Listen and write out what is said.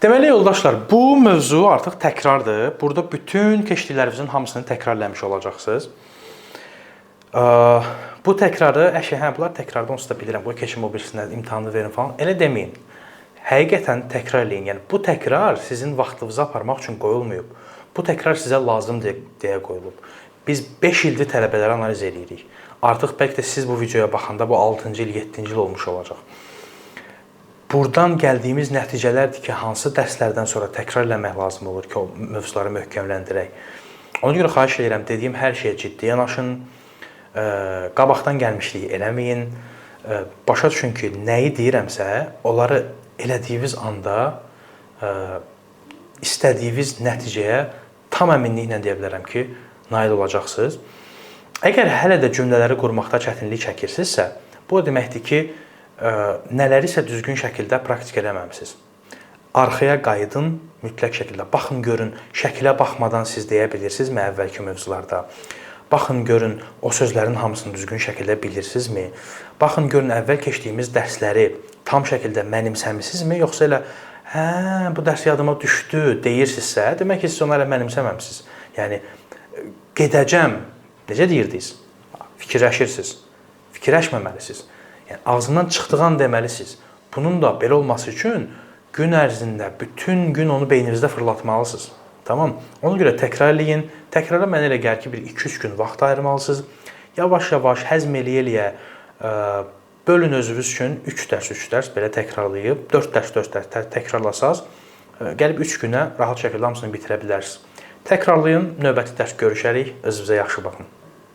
Deməli yoldaşlar, bu mövzu artıq təkrardır. Burada bütün keçdiklərimizin hamısını təkrarlamış olacaqsınız. Bu təkrarı, bunlar təkrardan onsuz da bilirəm, bu keçin o birisindən imtahanı verin falan. Elə deməyin. Həqiqətən təkrar eləyin. Yəni bu təkrar sizin vaxtınızı aparmaq üçün qoyulmayıb. Bu təkrar sizə lazımdır deyə qoyulub. Biz 5 ildir tələbələri analiz edirik. Artıq bəlkə də siz bu videoya baxanda bu 6-cı il, 7-ci il olmuş olacaq. Buradan gəldiyimiz nəticələrdir ki, hansı dərslərdən sonra təkrar eləmək lazım olur ki, o mövzuları möhkəmləndirək. Ona görə xahiş edirəm, dediyim hər şeyə ciddi yanaşın, qabaqdan gəlmişliyi eləməyin. Başa düşün ki, nəyi deyirəmsə, onları elədiyiniz anda istədiyiniz nəticəyə tam əminliklə deyə bilərəm ki, nail olacaqsınız. Əgər hələ də cümlələri qurmaqda çətinlik çəkirsinizsə, bu deməkdir ki, nələrisə düzgün şəkildə praktik eləməmisiniz. Arxaya qayıdın mütləq şəkildə. Baxın, görün, şəkilə baxmadan siz deyə bilirsinizmi əvvəlki mövzularda? Baxın, görün, o sözlərin hamısını düzgün şəkildə bilirsinizmi? Baxın, görün, əvvəl keçdiyimiz dərsləri tam şəkildə mənimsəmisinizmi? Yoxsa elə, bu dərs yadıma düşdü deyirsinizsə, demək ki, siz onu hələ mənimsəməmisiniz. Yəni, gedəcəm, necə deyirdiniz? Fikirləşirsiniz, fikirləşməməlisiniz. Yəni, ağzından çıxdığı an deməlisiniz. Bunun da belə olması üçün gün ərzində bütün gün onu beyninizdə fırlatmalısınız. Tamam? Ona görə təkrar eləyin. Təkrara mənə elə gəlir ki, bir 2-3 gün vaxt ayırmalısınız. Yavaş-yavaş həzm eləyə-eləyə bölün özünüz üçün 3 dərs belə təkrarlayıb 4 dərs təkrarlasaz, gəlib 3 günə rahat şəkildə hamısını bitirə bilərsiniz. Təkrarlayın, növbəti dərs görüşərik. Özünüzə yaxşı baxın.